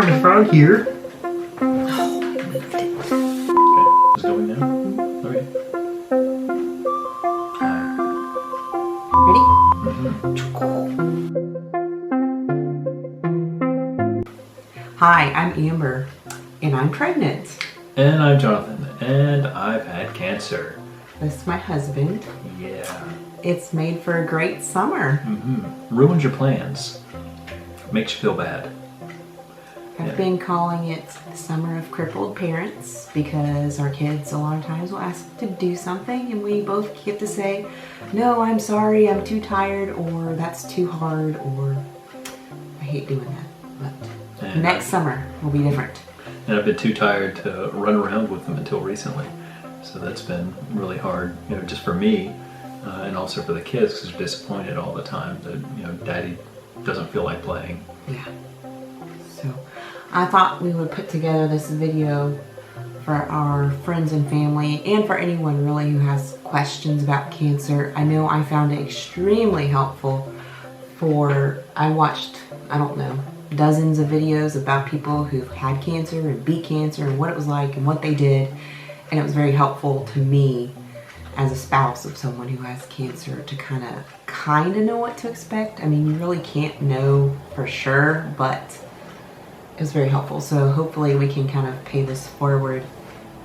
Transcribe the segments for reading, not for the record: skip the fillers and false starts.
having fun here. Oh, I moved it. Okay, it's going now. Okay. Ready? Hi, I'm Amber, and I'm pregnant. And I'm Jonathan, and I've had cancer. This is my husband. Yeah. It's made for a great summer. Ruins your plans. Makes you feel bad. I've been calling it the summer of crippled parents because our kids a lot of times will ask to do something and we both get to say, no, I'm sorry, I'm too tired, or that's too hard, or I hate doing that. But next summer will be different. And I've been too tired to run around with them until recently. So that's been really hard, just for me and also for the kids, because they're disappointed all the time that, Daddy doesn't feel like playing. Yeah. So I thought we would put together this video for our friends and family and for anyone really who has questions about cancer. I know I found it extremely helpful I watched, I don't know, dozens of videos about people who've had cancer and beat cancer and what it was like and what they did. And it was very helpful to me as a spouse of someone who has cancer to kind of know what to expect. I mean, you really can't know for sure, but it was very helpful. So hopefully we can kind of pay this forward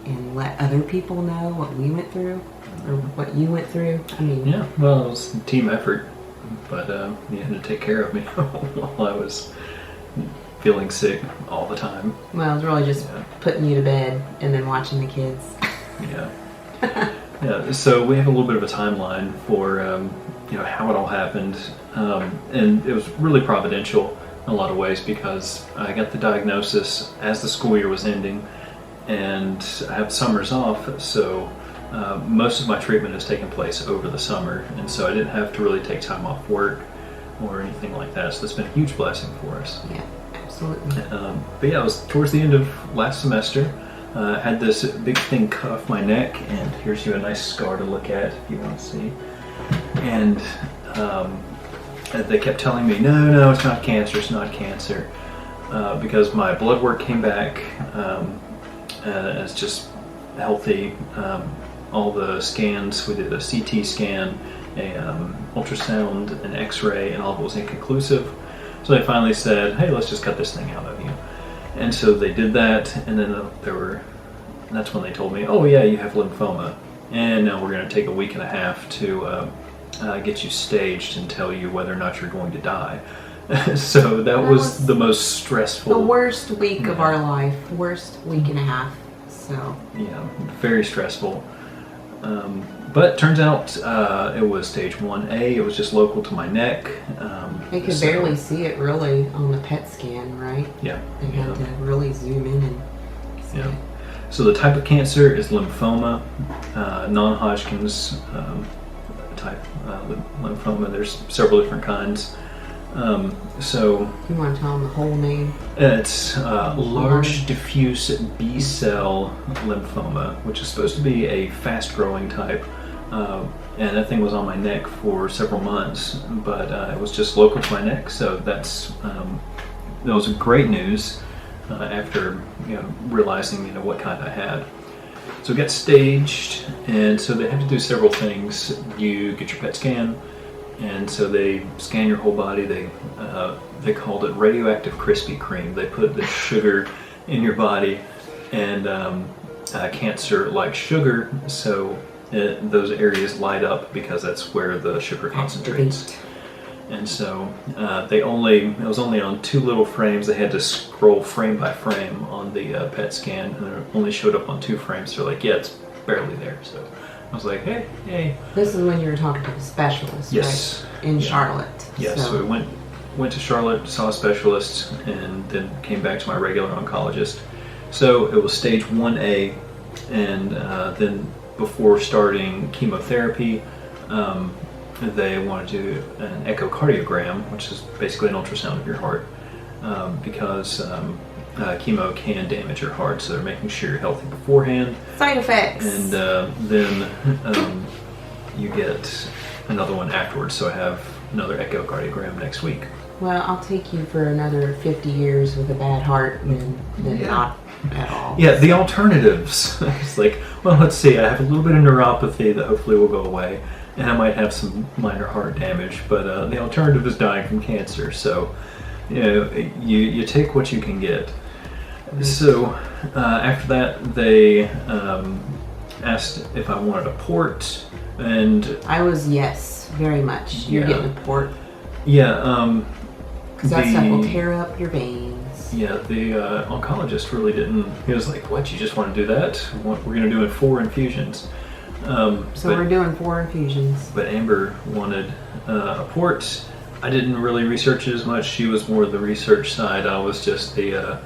and let other people know what we went through or what you went through. I mean, yeah, well, it was a team effort, but you had to take care of me while I was feeling sick all the time. Well, it was really just putting you to bed and then watching the kids. Yeah. Yeah, so we have a little bit of a timeline for how it all happened, and it was really providential in a lot of ways because I got the diagnosis as the school year was ending, and I have summers off, so most of my treatment has taken place over the summer, and so I didn't have to really take time off work or anything like that, so that's been a huge blessing for us. Yeah, absolutely. But yeah, it was towards the end of last semester. I had this big thing cut off my neck, and here's you a nice scar to look at if you want to see. And they kept telling me, no, it's not cancer, because my blood work came back as just healthy. All the scans, we did a CT scan, a ultrasound, an x-ray, and all of it was inconclusive. So they finally said, hey, let's just cut this thing out of you. And so they did that, and then that's when they told me, oh yeah, you have lymphoma, and now we're going to take a week and a half to get you staged and tell you whether or not you're going to die. So that was the most stressful. The worst week of our life, worst week and a half. So yeah, very stressful. But turns out it was stage 1A. It was just local to my neck. They could barely see it really on the PET scan, right? Yeah. They had to really zoom in and see it. So the type of cancer is lymphoma, NonHodgkins type lymphoma. There's several different kinds. So you want to tell them the whole name? It's large diffuse B-cell lymphoma, which is supposed to be a fast-growing type. And that thing was on my neck for several months, but it was just local to my neck, so that was great news after realizing what kind I had. So it got staged, and so they had to do several things. You get your PET scan, and so they scan your whole body. They called it radioactive Krispy Kreme. They put the sugar in your body, and cancer likes sugar, so those areas light up because that's where the sugar concentrates. And so it was only on 2 little frames. They had to scroll frame by frame on the PET scan, and it only showed up on 2 frames. So they're like, yeah, it's barely there. So I was like, hey. This is when you were talking to the specialist, yes, right? In Charlotte. Yes, so we went to Charlotte, saw a specialist, and then came back to my regular oncologist. So it was stage 1A, and then before starting chemotherapy, they wanted to do an echocardiogram, which is basically an ultrasound of your heart, because chemo can damage your heart, so they're making sure you're healthy beforehand. Side effects. And then you get another one afterwards, so I have another echocardiogram next week. Well, I'll take you for another 50 years with a bad heart than not at all. Yeah, the alternatives. It's like, well, let's see, I have a little bit of neuropathy that hopefully will go away, and I might have some minor heart damage, but the alternative is dying from cancer. So, you take what you can get. So, after that, they asked if I wanted a port, and I was yes, very much. You're getting a port. Yeah, because that stuff will tear up your veins. Yeah, the oncologist really didn't. He was like, "What? You just want to do that? We're going to do it 4 infusions." So we're doing 4 infusions. But Amber wanted a port. I didn't really research it as much. She was more the research side. I was just the.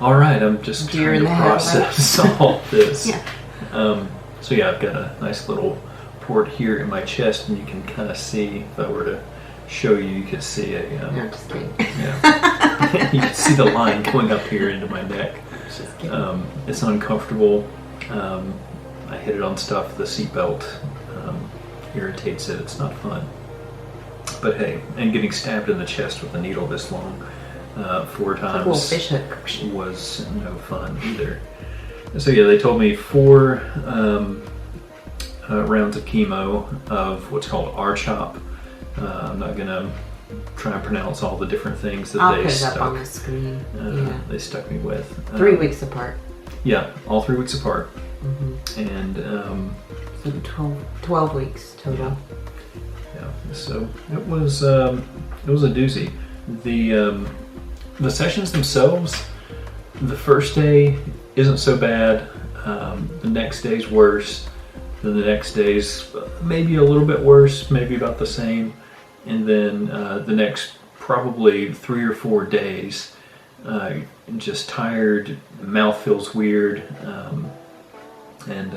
All right, I'm just trying to process all this. Yeah. So yeah, I've got a nice little port here in my chest, and you can kind of see, if I were to show you, you could see a. No, I'm just kidding. Yeah. You can see the line going up here into my neck. Just kidding. It's uncomfortable. I hit it on stuff. The seatbelt irritates it. It's not fun. But hey, and getting stabbed in the chest with a needle this long 4 times was no fun either. So yeah, they told me 4 rounds of chemo of what's called RCHOP. I'm not gonna try and pronounce all the different things that they stuck. I'll put it up on the screen. They stuck me with 3 weeks apart. Yeah, all 3 weeks apart. Mm-hmm. And so 12 weeks total. Yeah. So it was a doozy. The sessions themselves, the first day isn't so bad. The next day's worse. Then the next day's maybe a little bit worse, maybe about the same. And then the next probably 3 or 4 days, just tired, mouth feels weird, and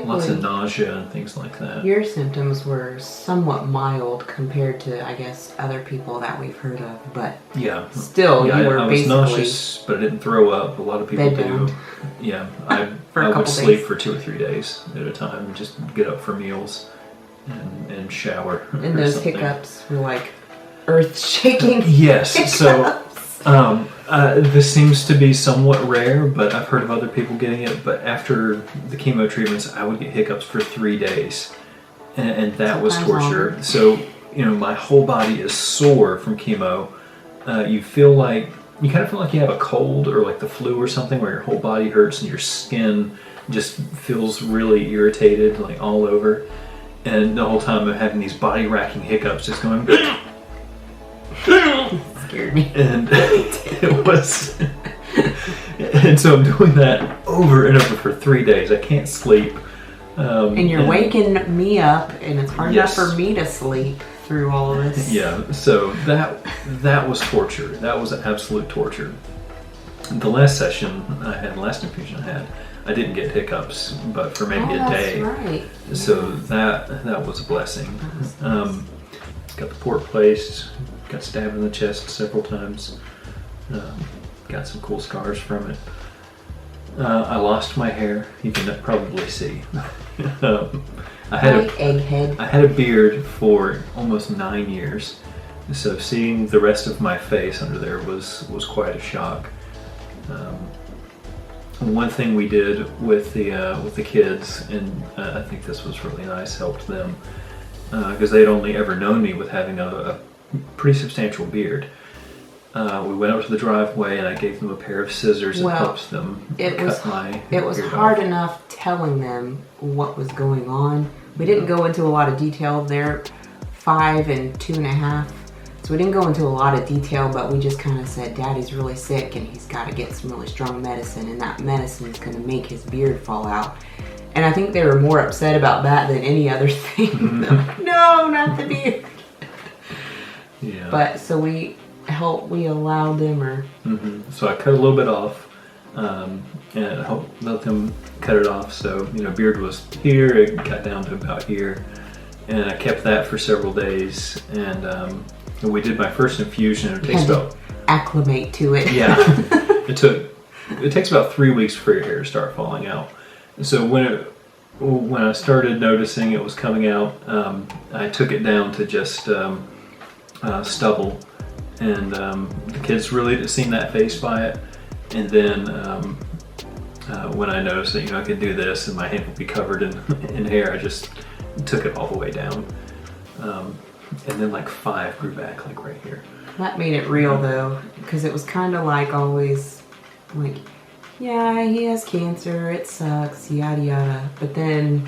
lots of nausea and things like that. Your symptoms were somewhat mild compared to, I guess, other people that we've heard of, but yeah, still, yeah, you were I was basically nauseous, but I didn't throw up. A lot of people do. Yeah, I would sleep for 2 or 3 days at a time, and just get up for meals and shower. And those hiccups were like earth-shaking. Yes, so this seems to be somewhat rare, but I've heard of other people getting it. But after the chemo treatments, I would get hiccups for 3 days, and that was torture. So my whole body is sore from chemo. You kind of feel like you have a cold or like the flu or something, where your whole body hurts and your skin just feels really irritated, like all over. And the whole time I'm having these body-racking hiccups, just going. Scared me. And it was. And so I'm doing that over and over for 3 days. I can't sleep. And you're waking me up, and it's hard enough for me to sleep through all of this. Yeah, so that was torture. That was absolute torture. The last session I had, last infusion I had, I didn't get hiccups, but for maybe a day. Right. So that was a blessing. Got the port placed, got stabbed in the chest several times, got some cool scars from it. I lost my hair. You can probably see. I had a beard for almost 9 years, so seeing the rest of my face under there was quite a shock. One thing we did with the kids, and I think this was really nice, helped them because they'd only ever known me with having a pretty substantial beard. We went out to the driveway, and I gave them a pair of scissors and helped them cut my beard off. It was hard enough telling them what was going on. We didn't go into a lot of detail. They're 5 and 2.5. So we didn't go into a lot of detail, but we just kind of said, Daddy's really sick and he's got to get some really strong medicine, and that medicine is going to make his beard fall out. And I think they were more upset about that than any other thing. Mm-hmm. No, not the beard. Yeah. But so we allowed them, Mm-hmm. So I cut a little bit off, and let them cut it off. So beard was here, it got down to about here, and I kept that for several days. And we did my first infusion. It takes about acclimate to it. Yeah, it takes about 3 weeks for your hair to start falling out. So when I started noticing it was coming out, I took it down to just stubble, and the kids really didn't seem that fazed by it. And then when I noticed that I could do this and my hand would be covered in hair, I just took it all the way down. And then like 5 grew back like right here. That made it real though, because it was kind of like always like, yeah, he has cancer, it sucks, yada yada. But then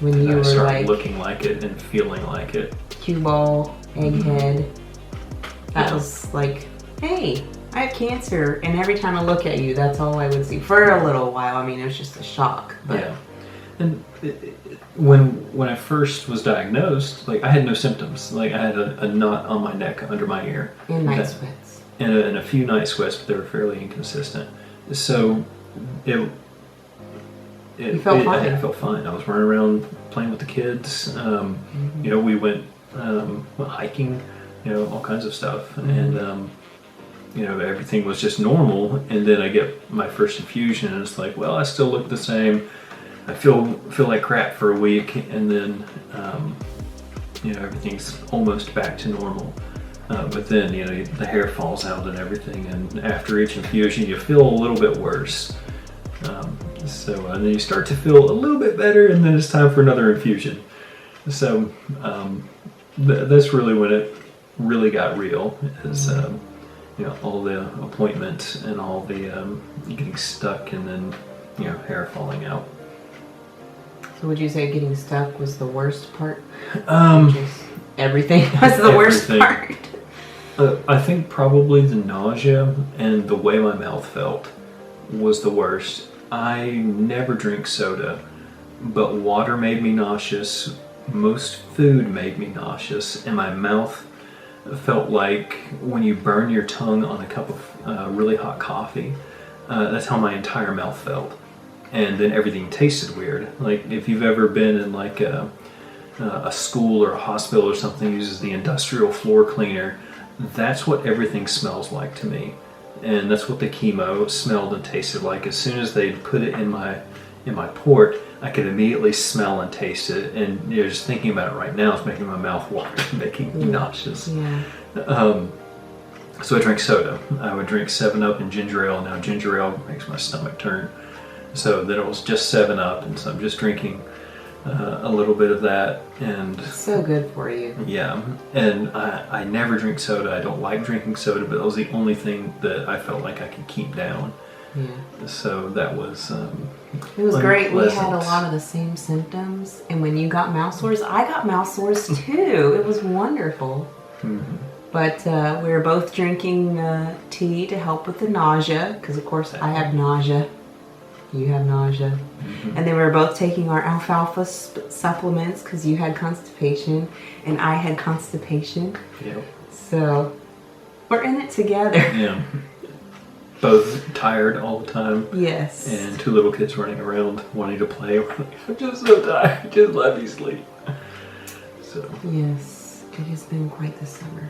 when you were like looking like it and feeling like it, cue ball, egghead, that was like, hey, I have cancer, and every time I look at you, that's all I would see for a little while. I mean, it was just a shock. But yeah, and when I first was diagnosed, like I had no symptoms. Like I had a knot on my neck under my ear, and night sweats, and a few night sweats, but they were fairly inconsistent. So you felt fine. I felt fine. I was running around playing with the kids. We went hiking, all kinds of stuff, and everything was just normal. And then I get my first infusion, and it's like, well, I still look the same. I feel like crap for a week, and then everything's almost back to normal. But then the hair falls out and everything, and after each infusion you feel a little bit worse. And then you start to feel a little bit better, and then it's time for another infusion. So that's really when it really got real. Is all the appointments and all the getting stuck, and then hair falling out. So would you say getting stuck was the worst part? Everything was the worst part. I think probably the nausea and the way my mouth felt was the worst. I never drink soda, but water made me nauseous. Most food made me nauseous, and my mouth felt like when you burn your tongue on a cup of really hot coffee. That's how my entire mouth felt. And then everything tasted weird. Like if you've ever been in like a school or a hospital or something uses the industrial floor cleaner, that's what everything smells like to me. And that's what the chemo smelled and tasted like. As soon as they put it in my port, I could immediately smell and taste it. And just thinking about it right now is making my mouth water, making me nauseous. Yeah. So I drink soda. I would drink 7-Up and ginger ale. Now ginger ale makes my stomach turn. So then it was just 7-Up, and so I'm just drinking a little bit of that. And so good for you. Yeah, and I never drink soda. I don't like drinking soda, but that was the only thing that I felt like I could keep down. Yeah. So that was it was great. We had a lot of the same symptoms, and when you got mouth sores, I got mouth sores too. It was wonderful. Mm-hmm. But we were both drinking tea to help with the nausea, because of course I have nausea. You have nausea. Mm-hmm. And then we were both taking our alfalfa supplements, because you had constipation and I had constipation. Yep. So we're in it together. Yeah. Both tired all the time. Yes. And 2 little kids running around wanting to play. I'm just so tired. Just let me sleep. So. Yes, it has been quite the summer.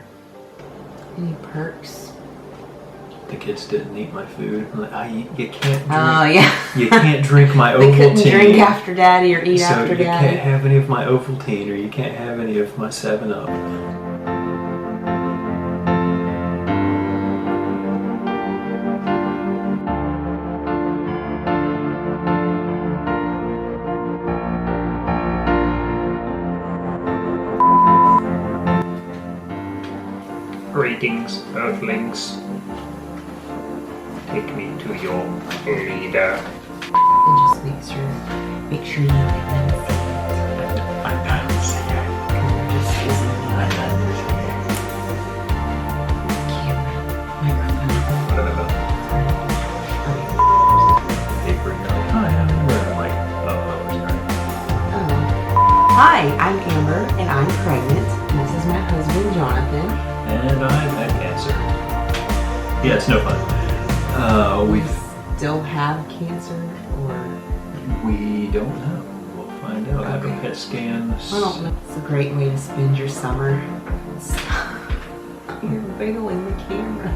Any perks? The kids didn't eat my food. I'm like, you can't drink. Oh, yeah. You can't drink my They Ovaltine. couldn't drink after Daddy or eat after Daddy. So you can't have any of my Ovaltine, or you can't have any of my 7-Up. Greetings, Earthlings. Take me to your leader. And just make sure you get that. I don't see it. I don't see it. Camera, microphone. Paper yard. Hi, I'm like, Hi, I'm Amber, and I'm pregnant. And this is my husband, Jonathan. And I've had cancer. Yeah, it's no fun. We still have cancer, or we don't know. We'll find out. Have a PET scan. Well, it's a great way to spend your summer. You're wiggling the camera.